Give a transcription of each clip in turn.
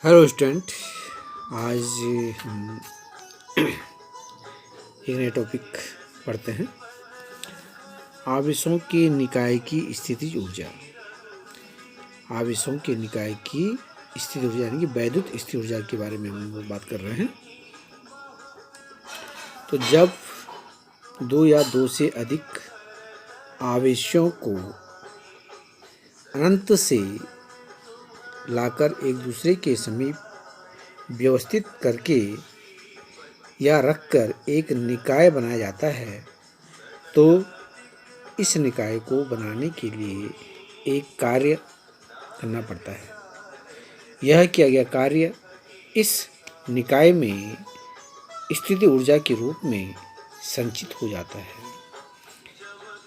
Hello student. आज हम एक नए टॉपिक पढ़ते हैं। आवेशों के निकाय की स्थितिज ऊर्जा। आवेशों के निकाय की स्थिति ऊर्जा यानी कि वैद्युत स्थिति ऊर्जा के बारे में हम लोग बात कर रहे हैं। तो जब दो या दो से अधिक आवेशों को अनंत से लाकर एक दूसरे के समीप व्यवस्थित करके या रखकर एक निकाय बनाया जाता है, तो इस निकाय को बनाने के लिए एक कार्य करना पड़ता है। यह किया गया कार्य इस निकाय में स्थिति ऊर्जा के रूप में संचित हो जाता है।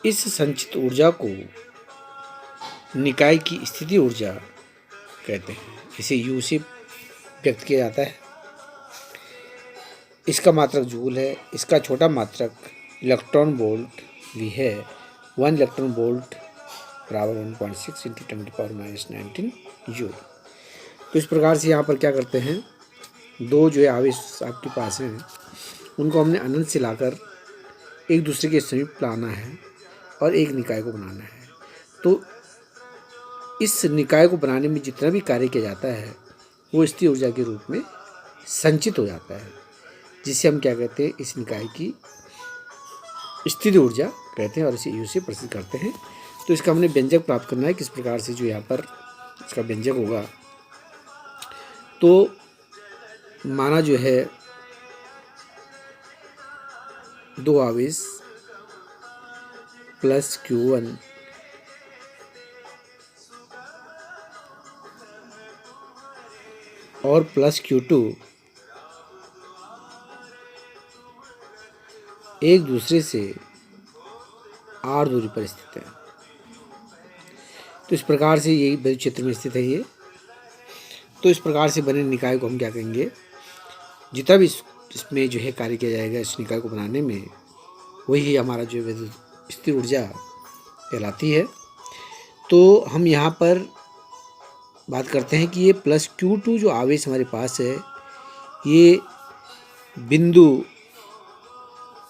इस संचित ऊर्जा को निकाय की स्थिति ऊर्जा कहते हैं। इसे यू से व्यक्त किया जाता है। इसका मात्रक जूल है। इसका छोटा मात्रक इलेक्ट्रॉन वोल्ट भी है। 1 इलेक्ट्रॉन वोल्ट बराबर 1.6 इंटू 10⁻19 जूल। तो इस प्रकार से यहाँ पर क्या करते हैं, दो जो आवेश आपके पास हैं उनको हमने अनंत से लाकर एक दूसरे के समीप लाना है और एक निकाय को बनाना है। तो इस निकाय को बनाने में जितना भी कार्य किया जाता है वो स्थिति ऊर्जा के रूप में संचित हो जाता है, जिसे हम क्या कहते हैं, इस निकाय की स्थिति ऊर्जा कहते हैं और इसे यू से प्रस्तुत करते हैं। तो इसका हमने व्यंजक प्राप्त करना है। किस प्रकार से जो यहाँ पर इसका व्यंजक होगा, तो माना जो है दो आवेश प्लस Q1 और प्लस Q2 एक दूसरे से r दूरी पर स्थित है। तो इस प्रकार से यही वैद्युत क्षेत्र में स्थित है ये। तो इस प्रकार से बने निकाय को हम क्या कहेंगे, जितना भी इसमें जो है कार्य किया जाएगा इस निकाय को बनाने में, वही हमारा जो वैद्युत स्थिर ऊर्जा कहलाती है। तो हम यहाँ पर बात करते हैं कि ये प्लस Q2 जो आवेश हमारे पास है, ये बिंदु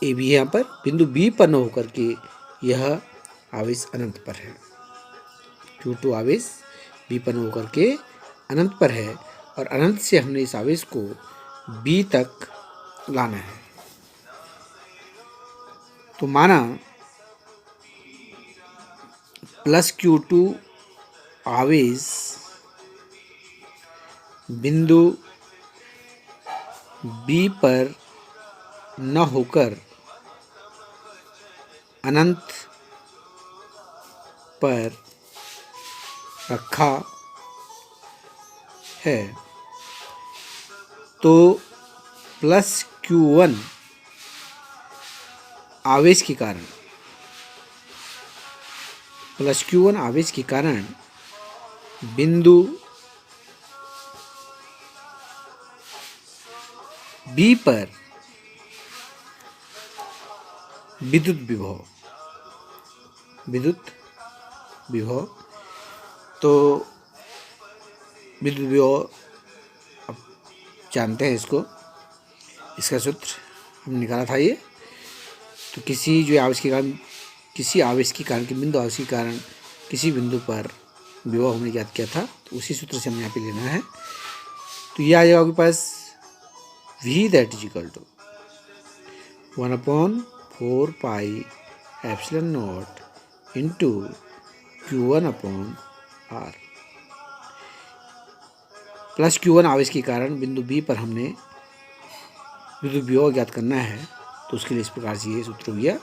ए भी है, यहाँ पर बिंदु बी पर न होकर के यह आवेश अनंत पर है। Q2 आवेश बी पर न होकर के अनंत पर है और अनंत से हमने इस आवेश को बी तक लाना है। तो माना प्लस Q2 आवेश बिंदु बी पर न होकर अनंत पर रखा है, तो प्लस Q1 आवेश के कारण बिंदु बी पर विद्युत विभव तो विद्युत विभव अब जानते हैं इसको, इसका सूत्र हम निकाला था ये। तो किसी जो आवेश के कारण बिंदु आवेश के कारण किसी बिंदु पर विभव हमने ज्ञात किया था, तो उसी सूत्र से हमें यहाँ पे लेना है। तो ये आ जाएगा आपके पास V that is equal to 1/4 pi epsilon not into Q1/R। Plus Q1 आवेश के कारण बिंदु बी पर हमने विद्युत विभव ज्ञात करना है, तो उसके लिए इस प्रकार से ये सूत्र हो गया।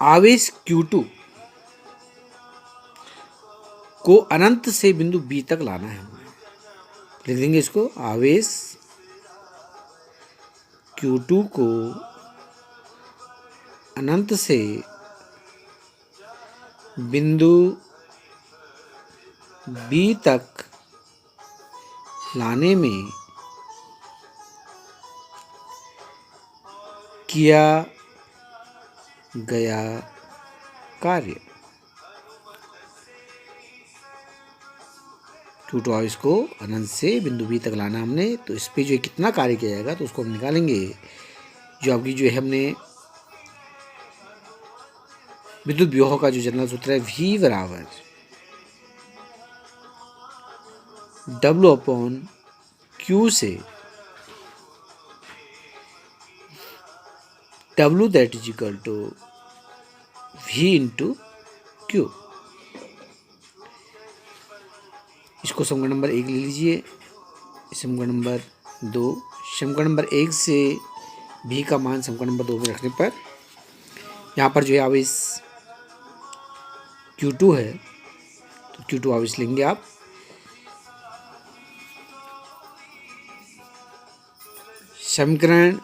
आवेश Q2 को अनंत से बिंदु बी तक लाना है हमें। लिख देंगे इसको, आवेश Q2 को अनंत से बिंदु बी तक लाने में किया गया कार्य Q2 आवेश को अनंत से बिंदु B तक लाना हमने, तो इस पर जो कितना कार्य किया जाएगा तो उसको हम निकालेंगे। जो आपकी जो है हमने विद्युत विभव का जो जनरल सूत्र है V बराबर W अपॉन Q से W that is equal to V into Q। इसको समीकरण नंबर 1 ले लीजिए, समीकरण नंबर 2, समीकरण नंबर 1 से V का मान समीकरण नंबर 2 में रखने पर यहाँ पर जो है आवेश Q2 है, तो Q2 आवेश लेंगे आप। समीकरण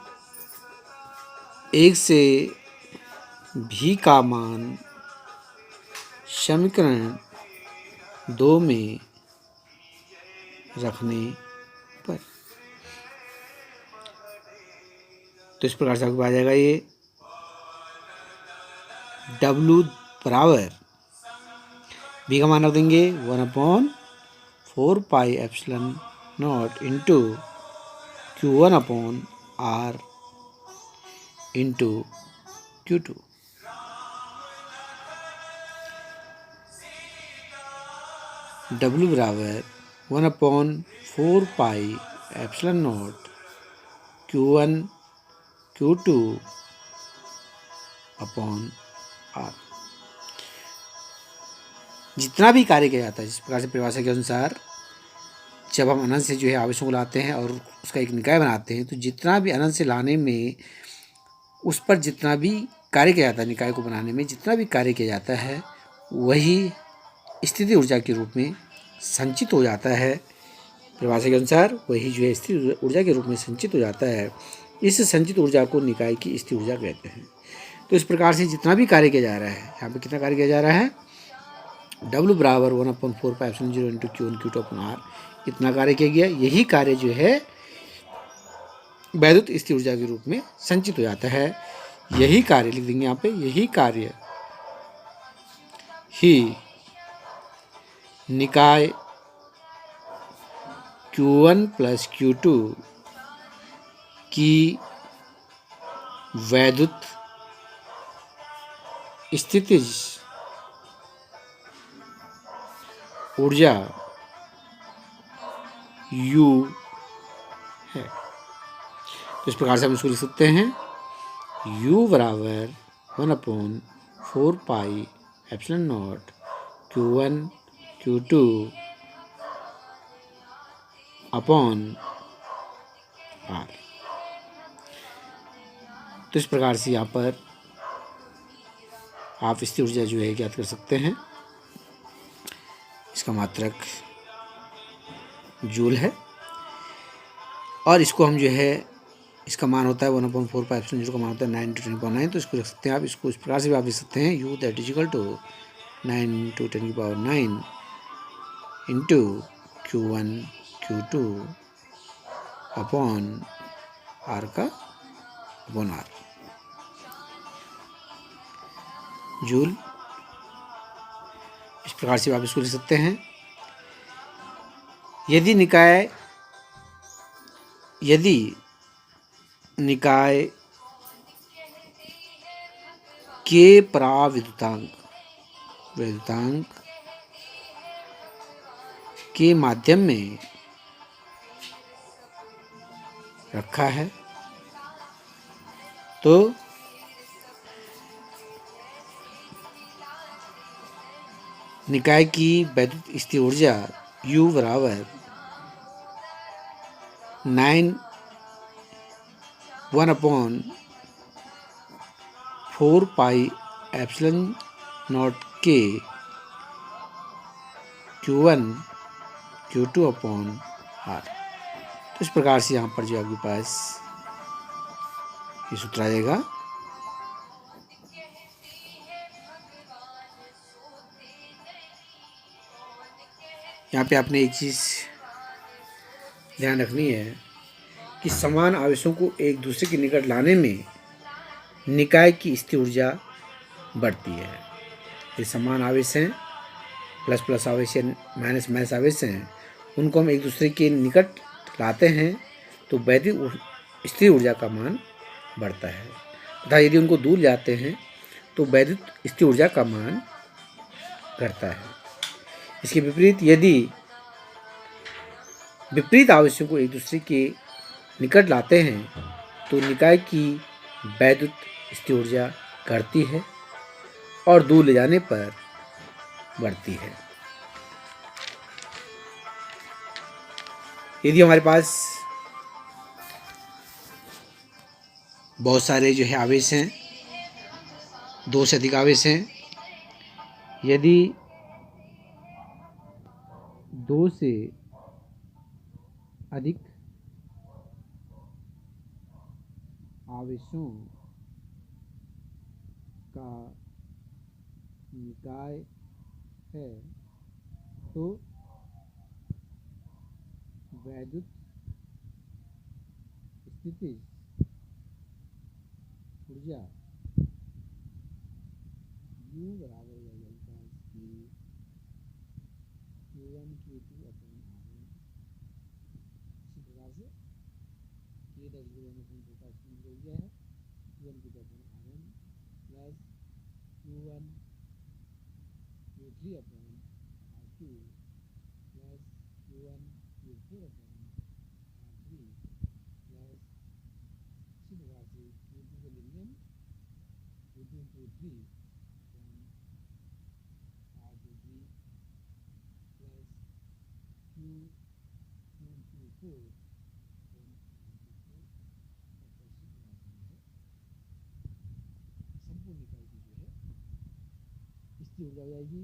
1 से V का मान समीकरण 2 में रखने पर, तो इस प्रकार से आपको आ जाएगा ये W बराबर V का मान रख देंगे 1/4πε0 into Q1/R into Q2। W बराबर 1/4πε0 Q1 Q2/R। जितना भी कार्य किया जाता है, जिस प्रकार से परिभाषा के अनुसार जब हम अनंत से जो है आवेशों को लाते हैं और उसका एक निकाय बनाते हैं, तो जितना भी अनंत से लाने में उस पर जितना भी कार्य किया जाता है, निकाय को बनाने में जितना भी कार्य किया जाता है, वही स्थिति ऊर्जा के रूप में संचित हो जाता है। परिभाषा के अनुसार वही जो है स्थिर ऊर्जा के रूप में संचित हो जाता है। इस संचित ऊर्जा को निकाय की स्थिर ऊर्जा कहते हैं। तो इस प्रकार से जितना भी कार्य किया जा रहा है, यहाँ पे कितना कार्य किया जा रहा है, W बराबर 1/4πε0 इंटू Q1 Q2/R, इतना कार्य किया गया। यही कार्य जो है वैद्युत स्थिर ऊर्जा के रूप में संचित हो जाता है। यही कार्य लिख देंगे यहाँ पे, यही कार्य ही निकाय Q1 प्लस Q2 की वैद्युत स्थितिज ऊर्जा U है। तो इस प्रकार से हम इसको लिख सकते हैं U बराबर 1/4πε0 Q1 Q2/R। तो इस प्रकार से यहाँ पर आप स्थिर ऊर्जा जो है ज्ञात कर सकते हैं। इसका मात्रक जूल है और इसको हम जो है, इसका मान होता है 1/4πε0 का मान होता है 9 × 10⁹, तो इसको लिख सकते हैं आप। इसको इस प्रकार से भी आप लिख सकते हैं U that is equal to 9 × 10⁹ into Q1 Q2/R का R जूल। इस प्रकार से आप इसको लिख सकते हैं। यदि निकाय के पराविद्युतांक के माध्यम में रखा है, तो निकाय की वैद्युत स्थिर ऊर्जा U बराबर 1/4πε0 के Q1 Q2/R। तो इस प्रकार से यहाँ पर जो आपके पास ये सूत्र आ जाएगा। यहाँ पे आपने एक चीज़ ध्यान रखनी है कि समान आवेशों को एक दूसरे के निकट लाने में निकाय की स्थिर ऊर्जा बढ़ती है। ये समान आवेश हैं, प्लस प्लस आवेश है, माइनस माइनस आवेश हैं, उनको हम एक दूसरे के निकट लाते हैं तो वैद्युत स्थिर ऊर्जा का मान बढ़ता है, तथा यदि उनको दूर जाते हैं तो वैद्युत स्थिर ऊर्जा का मान घटता है। इसके विपरीत यदि विपरीत आवेशों को एक दूसरे के निकट लाते हैं तो निकाय की वैद्युत स्थिर ऊर्जा घटती है और दूर ले जाने पर बढ़ती है। यदि हमारे पास बहुत सारे जो है आवेश हैं, दो से अधिक आवेश हैं, यदि दो से अधिक आवेशों का निकाय है तो वैद्युत स्थितिज ऊर्जा U बराबर हो जाएगा Q1 Q2 अपॉन R1। इसी प्रकार से K डैश U1 अपॉन 2 का स्थितिज ऊर्जा है Q1 Q2 upon R1 plus Q1 Q3 upon R2 plus Q1 Q4 upon R3 plus इसी प्रकार से Q2 को लेंगे हम Q2 Q3 upon R23 plus Q2 Q4 upon R24 और इसी प्रकार से संपूर्ण इकाई की जो है स्थिर ऊर्जा हो जाएगी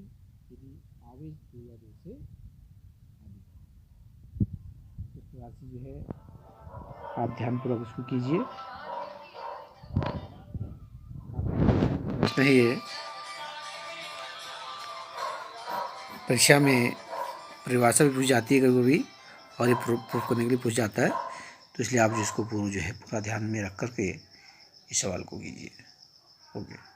यदि आवेश ऊर्जा दो से अधिक। इस प्रकार से जो है आप ध्यानपूर्वक उसको कीजिए। प्रश्न है ये, परीक्षा में परिभाषा भी पूछ जाती है कभी कभी और ये प्रूफ करने के लिए पूछ जाता है, तो इसलिए आप जिसको पूरा जो है पूरा ध्यान में रख करके इस सवाल को कीजिए। ओके।